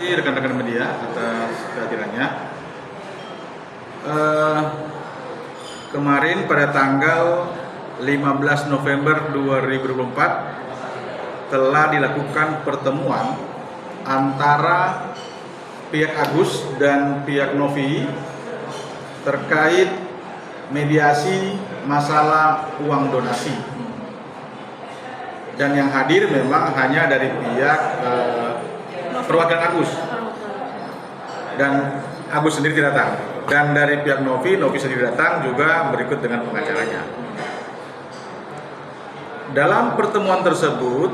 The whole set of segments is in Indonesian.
Rekan-rekan media atas kehadirannya. Kemarin pada tanggal 15 November 2024 telah dilakukan pertemuan antara pihak Agus dan pihak Novi terkait mediasi masalah uang donasi. Dan yang hadir memang hanya dari pihak perwakilan Agus, dan Agus sendiri tidak datang, dan dari pihak Novi sendiri datang juga berikut dengan pengacaranya. Dalam pertemuan tersebut,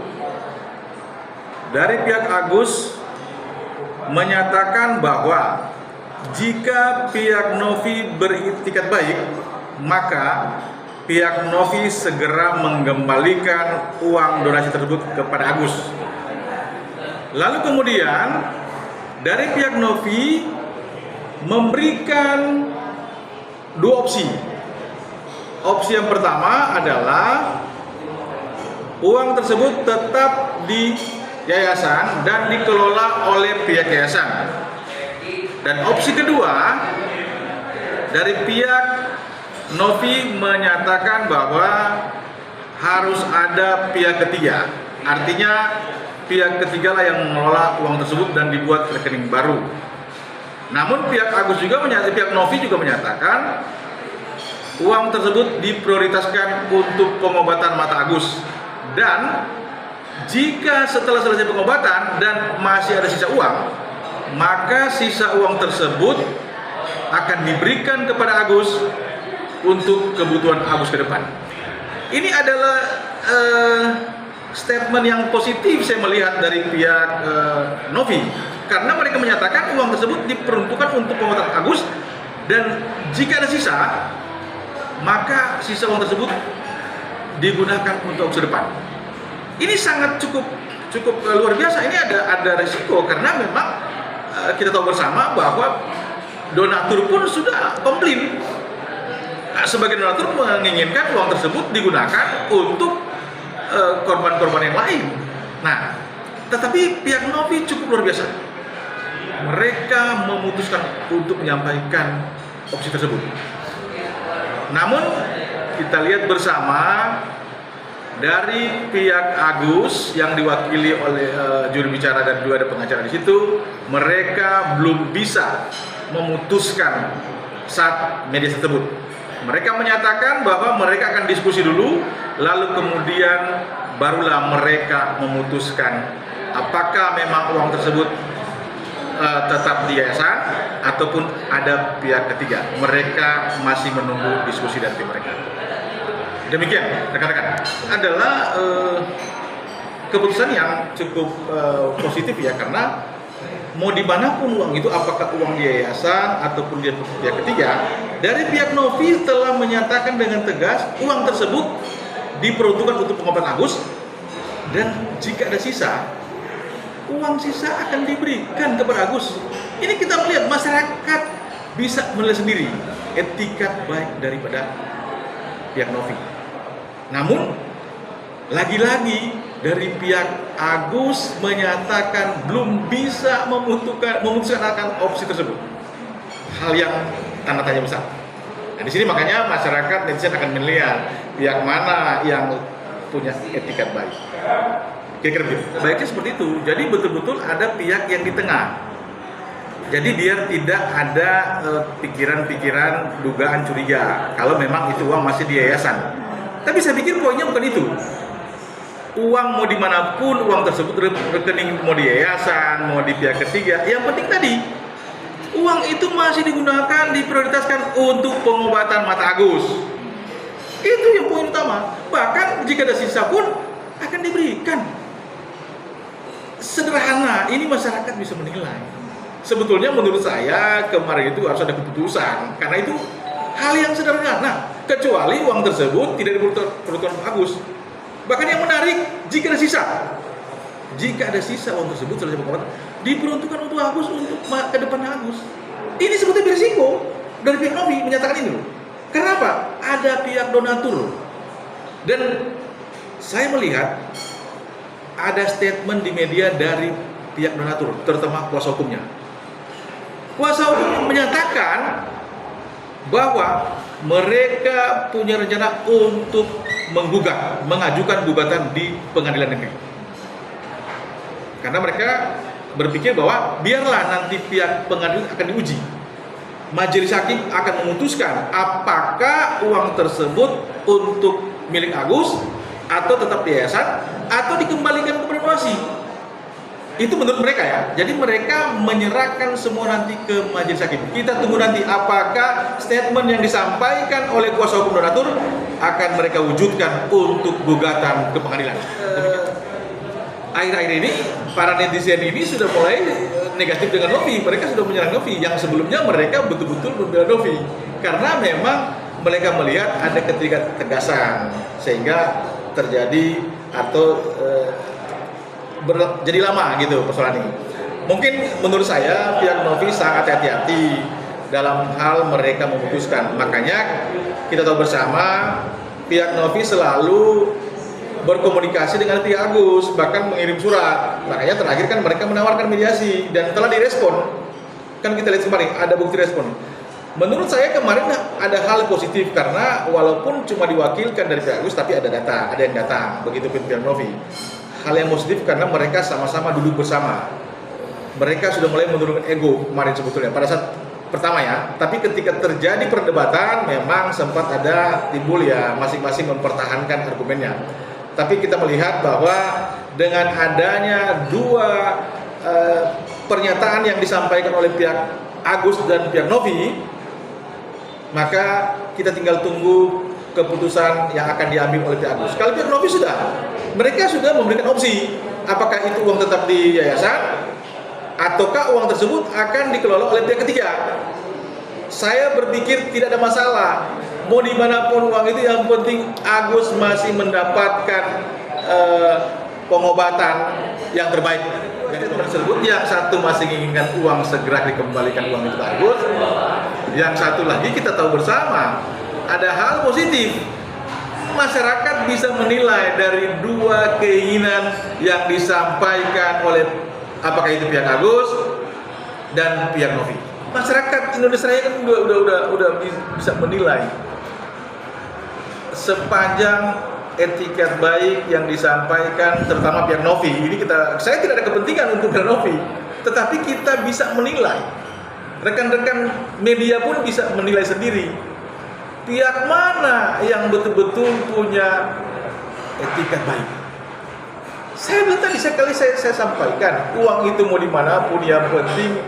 dari pihak Agus menyatakan bahwa jika pihak Novi beritikat baik, maka pihak Novi segera mengembalikan uang donasi tersebut kepada Agus. Lalu kemudian dari pihak Novi memberikan dua opsi. Opsi yang pertama adalah uang tersebut tetap di yayasan dan dikelola oleh pihak yayasan. Dan opsi kedua, dari pihak Novi menyatakan bahwa harus ada pihak ketiga. Artinya pihak ketiga lah yang mengelola uang tersebut dan dibuat rekening baru. Namun pihak Agus juga pihak Novi juga menyatakan uang tersebut diprioritaskan untuk pengobatan mata Agus, dan jika setelah selesai pengobatan dan masih ada sisa uang, maka sisa uang tersebut akan diberikan kepada Agus untuk kebutuhan Agus ke depan. Ini adalah statement yang positif saya melihat dari pihak Novi, karena mereka menyatakan uang tersebut diperuntukkan untuk pengobatan Agus, dan jika ada sisa, maka sisa uang tersebut digunakan untuk Agus ke depan. Ini sangat cukup luar biasa. Ini ada risiko, karena memang kita tahu bersama bahwa donatur pun sudah komplain. Sebagai donatur menginginkan uang tersebut digunakan untuk korban-korban yang lain. Nah, tetapi pihak Novi cukup luar biasa. Mereka memutuskan untuk menyampaikan opsi tersebut. Namun kita lihat bersama dari pihak Agus yang diwakili oleh juru bicara dan juga ada pengacara di situ, mereka belum bisa memutuskan saat mediasi tersebut. Mereka menyatakan bahwa mereka akan diskusi dulu, lalu kemudian barulah mereka memutuskan apakah memang uang tersebut tetap di yayasan ataupun ada pihak ketiga. Mereka masih menunggu diskusi dari tim mereka. Demikian rekan-rekan, adalah keputusan yang cukup positif ya, karena mau dimanapun uang itu, apakah uang di yayasan ataupun di pihak ketiga, dari pihak Novi telah menyatakan dengan tegas uang tersebut diperuntukkan untuk pengobatan Agus, dan jika ada sisa, uang sisa akan diberikan kepada Agus. Ini kita melihat masyarakat bisa menilai sendiri etikat baik daripada pihak Novi. Namun lagi-lagi dari pihak Agus menyatakan belum bisa memutuskan akan opsi tersebut. Hal yang tanda tanya besar. Nah, di sini makanya masyarakat netizen akan melihat pihak mana yang punya etikat baik. Kira-kira begitu. Baiknya seperti itu. Jadi betul-betul ada pihak yang di tengah. Jadi biar tidak ada pikiran-pikiran dugaan curiga kalau memang itu uang masih di yayasan. Tapi saya pikir poinnya bukan itu. Uang mau dimanapun, uang tersebut rekening mau di yayasan, mau di pihak ketiga, yang penting tadi uang itu masih digunakan, diprioritaskan untuk pengobatan mata Agus. Itu yang poin utama. Bahkan jika ada sisa pun akan diberikan. Sederhana, ini masyarakat bisa menilai. Sebetulnya menurut saya kemarin itu harus ada keputusan, karena itu hal yang sederhana. Kecuali uang tersebut tidak diperuntukkan Agus. Bahkan yang menarik, jika ada sisa, uang tersebut selesai pengobatan diperuntukkan untuk Agus, untuk ke depan Agus. Ini sebetulnya berisiko dari pihak Novi menyatakan ini. Kenapa? Ada pihak donatur. Dan saya melihat ada statement di media dari pihak donatur, terutama kuasa hukumnya. Kuasa hukum menyatakan bahwa mereka punya rencana untuk mengajukan gugatan di pengadilan negeri. Karena mereka berpikir bahwa biarlah nanti pihak pengadilan akan diuji. Majelis hakim akan memutuskan apakah uang tersebut untuk milik Agus atau tetap di yayasan atau dikembalikan kepada donasi. Itu menurut mereka ya. Jadi mereka menyerahkan semua nanti ke majelis hakim. Kita tunggu nanti apakah statement yang disampaikan oleh kuasa hukum donatur akan mereka wujudkan untuk gugatan ke pengadilan. Akhir-akhir ini para netizen ini sudah mulai negatif dengan Novi. Mereka sudah menyerang Novi yang sebelumnya mereka betul-betul membela Novi karena memang mereka melihat ada ketidaktegasan sehingga terjadi atau jadi lama gitu persoalan ini. Mungkin menurut saya pihak Novi sangat hati-hati dalam hal mereka memutuskan. Makanya kita tahu bersama pihak Novi selalu berkomunikasi dengan pihak Agus, bahkan mengirim surat. Makanya terakhir kan mereka menawarkan mediasi dan telah direspon. Kan kita lihat kemarin ada bukti respon. Menurut saya kemarin ada hal positif karena walaupun cuma diwakilkan dari pihak Agus tapi ada yang datang. Begitu pun pihak Novi. Hal yang positif karena mereka sama-sama duduk bersama. Mereka sudah mulai menurunkan ego kemarin sebetulnya pada saat pertama ya. Tapi ketika terjadi perdebatan memang sempat ada timbul ya masing-masing mempertahankan argumennya. Tapi kita melihat bahwa dengan adanya dua pernyataan yang disampaikan oleh pihak Agus dan pihak Novi, maka kita tinggal tunggu keputusan yang akan diambil oleh pihak Agus. Kalau pihak Novi mereka sudah memberikan opsi, apakah itu uang tetap di yayasan, ataukah uang tersebut akan dikelola oleh pihak ketiga. Saya berpikir tidak ada masalah. Mau dimanapun uang itu, yang penting Agus masih mendapatkan pengobatan yang terbaik. Dari tersebut, yang satu masih menginginkan uang segera dikembalikan uang itu ke Agus. Yang satu lagi kita tahu bersama ada hal positif. Masyarakat bisa menilai dari dua keinginan yang disampaikan oleh apakah itu pihak Agus dan pihak Novi. Masyarakat Indonesia kan udah bisa menilai sepanjang etiket baik yang disampaikan terutama pihak Novi. Ini saya tidak ada kepentingan untuk pihak Novi, tetapi kita bisa menilai. Rekan-rekan media pun bisa menilai sendiri pihak mana yang betul-betul punya etiket baik. Saya bilang tadi sekali saya sampaikan, uang itu mau dimanapun yang penting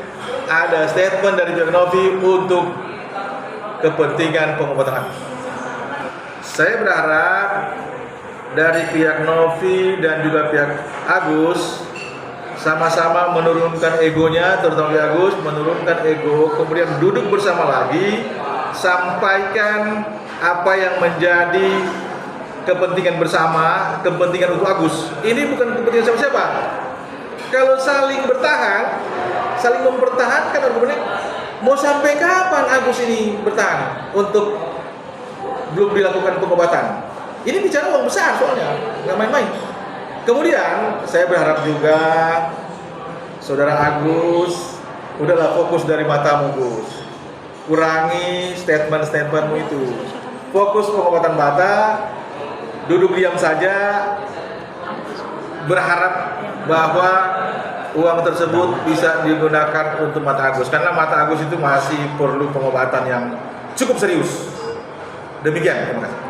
ada statement dari pihak Novi untuk kepentingan pengobatan. Saya berharap dari pihak Novi dan juga pihak Agus sama-sama menurunkan egonya, terutama pihak Agus menurunkan ego, kemudian duduk bersama lagi, sampaikan apa yang menjadi kepentingan bersama, kepentingan untuk Agus. Ini bukan kepentingan siapa-siapa. Kalau saling bertahan, saling mempertahankan argumennya, mau sampai kapan Agus ini bertahan untuk belum dilakukan pengobatan? Ini bicara uang besar soalnya, nggak main-main. Kemudian saya berharap juga saudara Agus, udahlah fokus dari matamu Gus, kurangi statement-statementmu itu, fokus pengobatan mata, duduk diam saja, berharap bahwa uang tersebut bisa digunakan untuk mata Agus, karena mata Agus itu masih perlu pengobatan yang cukup serius. Demikian, terima kasih.